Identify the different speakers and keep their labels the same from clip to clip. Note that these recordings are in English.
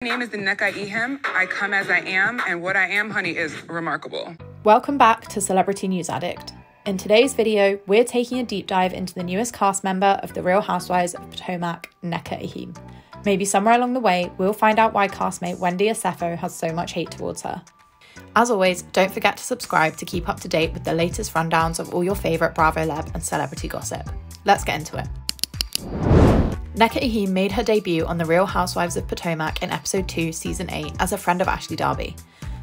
Speaker 1: My name is Nneka Ihim. I come as I am, and what I am, honey, is remarkable.
Speaker 2: Welcome back to Celebrity News Addict. In today's video, we're taking a deep dive into the newest cast member of the Real Housewives of Potomac, Nneka Ihim. Maybe somewhere along the way, we'll find out why castmate Wendy Osefo has so much hate towards her. As always, don't forget to subscribe to keep up to date with the latest rundowns of all your favourite Bravo Leb and celebrity gossip. Let's get into it. Nneka Ihim made her debut on The Real Housewives of Potomac in episode 2, season 8 as a friend of Ashley Darby.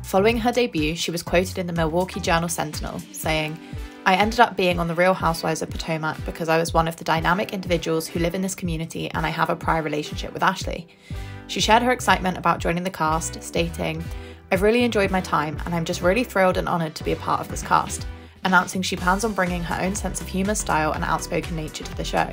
Speaker 2: Following her debut, she was quoted in the Milwaukee Journal-Sentinel, saying, "I ended up being on The Real Housewives of Potomac because I was one of the dynamic individuals who live in this community and I have a prior relationship with Ashley." She shared her excitement about joining the cast, stating, "I've really enjoyed my time and I'm just really thrilled and honoured to be a part of this cast," announcing she plans on bringing her own sense of humour, style and outspoken nature to the show.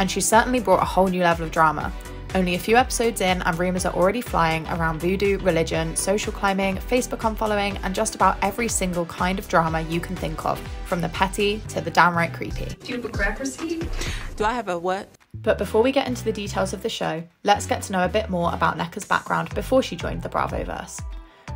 Speaker 2: And she certainly brought a whole new level of drama. Only a few episodes in and rumours are already flying around voodoo, religion, social climbing, Facebook unfollowing and just about every single kind of drama you can think of, from the petty to the downright creepy.
Speaker 3: Do you have a crack receipt? Do I have a what?
Speaker 2: But before we get into the details of the show, let's get to know a bit more about Nneka's background before she joined the Bravoverse.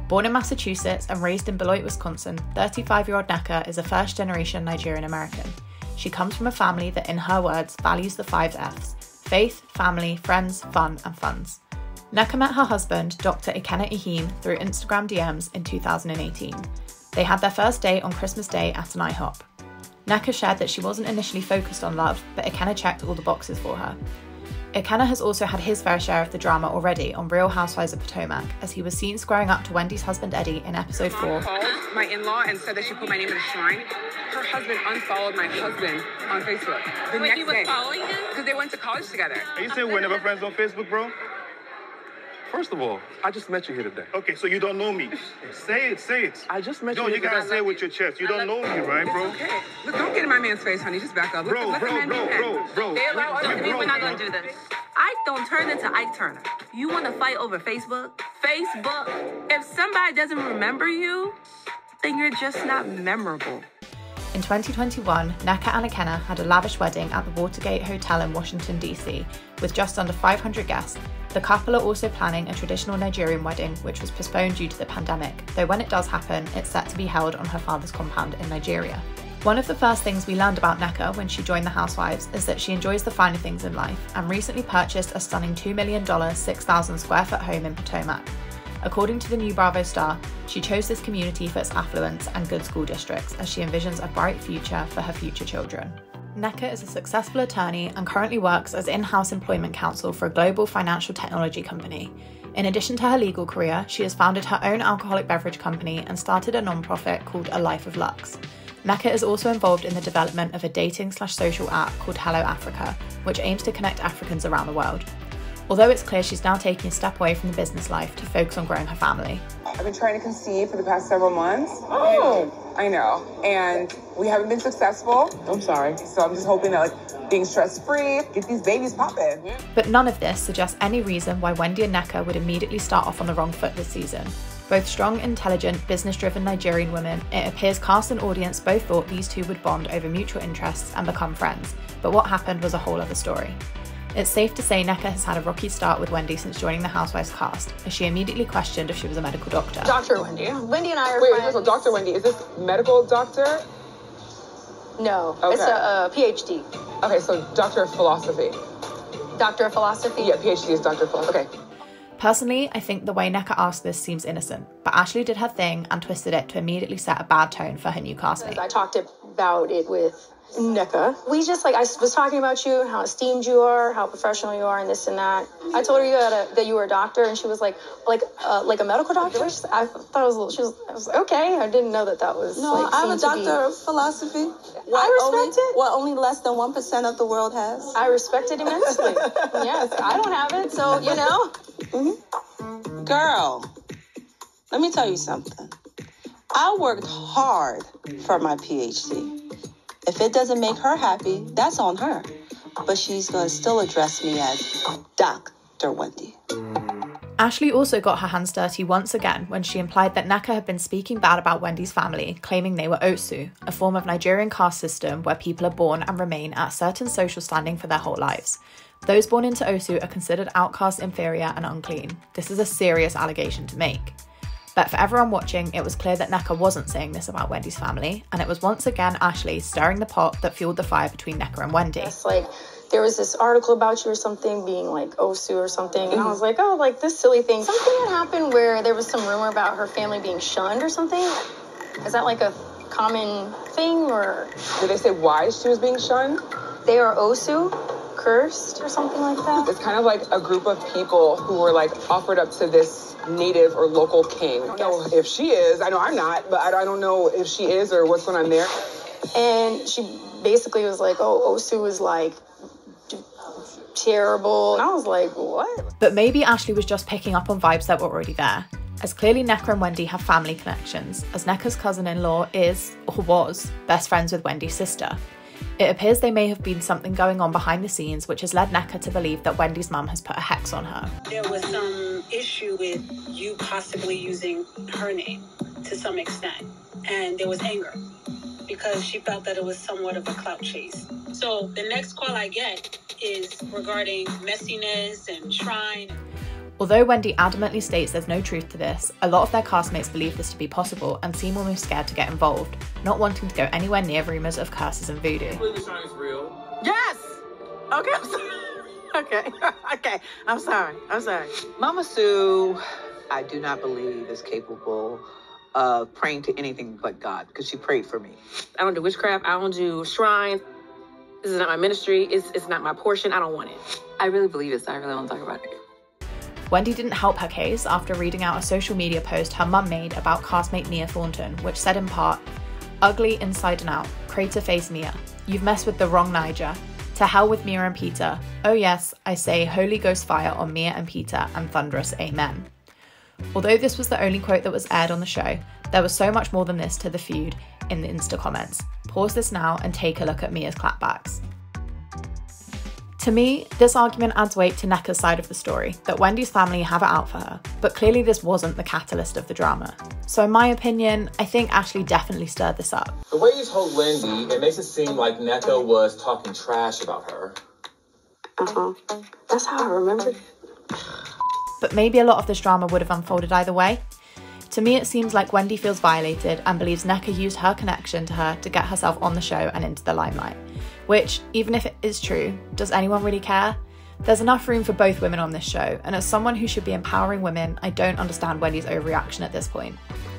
Speaker 2: Born in Massachusetts and raised in Beloit, Wisconsin, 35-year-old Nneka is a first-generation Nigerian American. She comes from a family that, in her words, values the 5 F's: faith, family, friends, fun, and funds. Nneka met her husband, Dr. Ikenna Ihim, through Instagram DMs in 2018. They had their first date on Christmas Day at an IHOP. Nneka shared that she wasn't initially focused on love, but Ikenna checked all the boxes for her. Ikenna has also had his fair share of the drama already on Real Housewives of Potomac, as he was seen squaring up to Wendy's husband Eddie in episode 4.
Speaker 1: Called my in-law and said that she put my name in a shrine. Her husband unfollowed my husband on Facebook the next day.
Speaker 3: He was following him?
Speaker 1: Because they went to college together.
Speaker 4: Are you saying we're never friends on Facebook, bro?
Speaker 5: First of all, I just met you here today.
Speaker 4: Okay, so you don't know me. Say it, say it.
Speaker 5: I just met you
Speaker 4: No,
Speaker 5: here
Speaker 4: you gotta
Speaker 5: today.
Speaker 4: say it with your chest. You don't know me, right, bro?
Speaker 1: Okay. Look, don't get in my man's face, honey. Just back up. Let the man be man.
Speaker 3: They allow us to be, we're not gonna do this.
Speaker 6: Ike don't turn into Ike Turner. You want to fight over Facebook? Facebook? If somebody doesn't remember you, then you're just not memorable.
Speaker 2: In 2021, Nneka and Ikenna had a lavish wedding at the Watergate Hotel in Washington, D.C., with just under 500 guests. The couple are also planning a traditional Nigerian wedding, which was postponed due to the pandemic, though when it does happen, it's set to be held on her father's compound in Nigeria. One of the first things we learned about Nneka when she joined the Housewives is that she enjoys the finer things in life and recently purchased a stunning $2 million, 6,000 square foot home in Potomac. According to the new Bravo star, she chose this community for its affluence and good school districts as she envisions a bright future for her future children. Nneka is a successful attorney and currently works as in-house employment counsel for a global financial technology company. In addition to her legal career, she has founded her own alcoholic beverage company and started a non-profit called A Life of Lux. Nneka is also involved in the development of a dating/social app called Hello Africa, which aims to connect Africans around the world. Although it's clear she's now taking a step away from the business life to focus on growing her family.
Speaker 1: I've been trying to conceive for the past several months. Oh, I know. And we haven't been successful. I'm sorry. So I'm just hoping that, being stress-free, get these babies popping.
Speaker 2: But none of this suggests any reason why Wendy and Nneka would immediately start off on the wrong foot this season. Both strong, intelligent, business-driven Nigerian women, it appears cast and audience both thought these two would bond over mutual interests and become friends. But what happened was a whole other story. It's safe to say Nneka has had a rocky start with Wendy since joining the Housewives cast, as she immediately questioned if she was a medical doctor.
Speaker 7: Dr. Wendy. Wendy and I are
Speaker 1: Wait,
Speaker 7: friends.
Speaker 1: so Dr. Wendy, is this medical doctor?
Speaker 7: No,
Speaker 1: Okay.
Speaker 7: it's a PhD.
Speaker 1: Okay, so Doctor of Philosophy.
Speaker 7: Doctor of Philosophy?
Speaker 1: Yeah, PhD is Doctor of Philosophy. Okay.
Speaker 2: Personally, I think the way Nneka asked this seems innocent, but Ashley did her thing and twisted it to immediately set a bad tone for her new castmate.
Speaker 7: I talked about it with Nneka. We just I was talking about you, how esteemed you are, how professional you are, and this and that. I told her that you were a doctor, and she was like a medical doctor. I thought it was a little. I was like, okay. I didn't know that was.
Speaker 8: No, I'm a doctor of philosophy.
Speaker 7: I respect it.
Speaker 8: What only less than 1% of the world has.
Speaker 7: I respect it immensely. Yes, I don't have it, so you know.
Speaker 8: Mm-hmm. Girl, let me tell you something. I worked hard for my PhD. If it doesn't make her happy, that's on her. But she's going to still address me as Dr. Wendy.
Speaker 2: Ashley also got her hands dirty once again when she implied that Nneka had been speaking bad about Wendy's family, claiming they were Osu, a form of Nigerian caste system where people are born and remain at a certain social standing for their whole lives. Those born into Osu are considered outcast, inferior and unclean. This is a serious allegation to make. But for everyone watching, it was clear that Nneka wasn't saying this about Wendy's family, and it was once again Ashley stirring the pot that fueled the fire between Nneka and Wendy.
Speaker 7: It's like, there was this article about you or something being like Osu or something, and I was like, oh, like this silly thing. Something had happened where there was some rumor about her family being shunned or something. Is that like a common thing, or?
Speaker 1: Did they say why she was being shunned?
Speaker 7: They are Osu, cursed or something like that.
Speaker 1: It's kind of like a group of people who were like offered up to this native or local king. I don't know if she is, I know I'm not, but I don't know if she is or what's going on there.
Speaker 7: And she basically was like, oh, Osu is like terrible. And I was like, what?
Speaker 2: But maybe Ashley was just picking up on vibes that were already there, as clearly Nneka and Wendy have family connections, as Nneka's cousin-in-law is, or was, best friends with Wendy's sister. It appears they may have been something going on behind the scenes which has led Nneka to believe that Wendy's mum has put a hex on her.
Speaker 9: There was some issue with you possibly using her name to some extent, and there was anger because she felt that it was somewhat of a clout chase. So the next call I get is regarding messiness and shrine.
Speaker 2: Although Wendy adamantly states there's no truth to this, a lot of their castmates believe this to be possible and seem almost scared to get involved, not wanting to go anywhere near rumours of curses and voodoo.
Speaker 10: I believe the shrine's real.
Speaker 11: Yes! Okay, I'm sorry. Okay, I'm sorry. Mama Sue, I do not believe is capable of praying to anything but God, because she prayed for me.
Speaker 6: I don't do witchcraft. I don't do shrine. This is not my ministry. It's not my portion. I don't want it.
Speaker 3: I really believe this. I really want to talk about it.
Speaker 2: Wendy didn't help her case after reading out a social media post her mum made about castmate Mia Thornton, which said in part, "Ugly inside and out, crater face Mia. You've messed with the wrong Niger. To hell with Mia and Peter. Oh yes, I say Holy Ghost fire on Mia and Peter and thunderous amen." Although this was the only quote that was aired on the show, there was so much more than this to the feud in the Insta comments. Pause this now and take a look at Mia's clapbacks. To me, this argument adds weight to Nneka's side of the story, that Wendy's family have it out for her, but clearly this wasn't the catalyst of the drama. So in my opinion, I think Ashley definitely stirred this up.
Speaker 10: The way you told Wendy, it makes it seem like Nneka was talking trash about her.
Speaker 7: That's how I remembered it.
Speaker 2: But maybe a lot of this drama would have unfolded either way. To me, it seems like Wendy feels violated and believes Nneka used her connection to her to get herself on the show and into the limelight. Which, even if it is true, does anyone really care? There's enough room for both women on this show, and as someone who should be empowering women, I don't understand Wendy's overreaction at this point.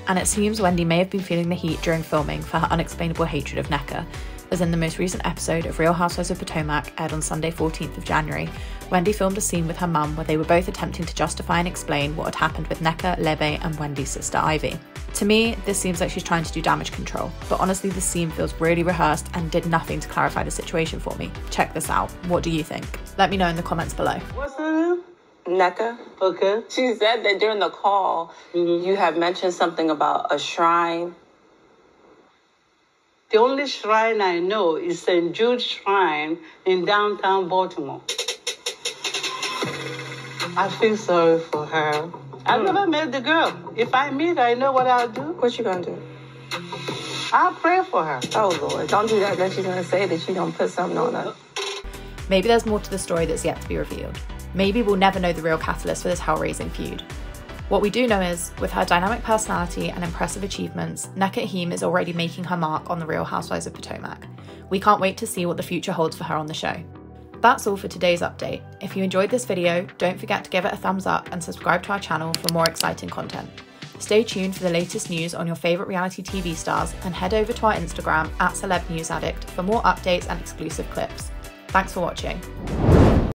Speaker 2: And it seems Wendy may have been feeling the heat during filming for her unexplainable hatred of Nneka, as in the most recent episode of Real Housewives of Potomac, aired on Sunday 14th of January, Wendy filmed a scene with her mum where they were both attempting to justify and explain what had happened with Nneka, Lebe and Wendy's sister Ivy. To me, this seems like she's trying to do damage control, but honestly this scene feels really rehearsed and did nothing to clarify the situation for me. Check this out. What do you think? Let me know in the comments below.
Speaker 11: What's her name?
Speaker 8: Nneka.
Speaker 11: Okay.
Speaker 8: She said that during the call, you have mentioned something about a shrine.
Speaker 11: The only shrine I know is St. Jude's Shrine in downtown Baltimore. I feel sorry for her. I've never met the girl. If I meet her, I know what I'll do.
Speaker 8: What you gonna do?
Speaker 11: I'll pray for her.
Speaker 8: Oh, Lord. Don't do that. Then she's gonna say that you don't put something on her.
Speaker 2: Maybe there's more to the story that's yet to be revealed. Maybe we'll never know the real catalyst for this hell-raising feud. What we do know is, with her dynamic personality and impressive achievements, Nneka Ihim is already making her mark on the Real Housewives of Potomac. We can't wait to see what the future holds for her on the show. That's all for today's update. If you enjoyed this video, don't forget to give it a thumbs up and subscribe to our channel for more exciting content. Stay tuned for the latest news on your favourite reality TV stars and head over to our Instagram @CelebNewsAddict for more updates and exclusive clips. Thanks for watching.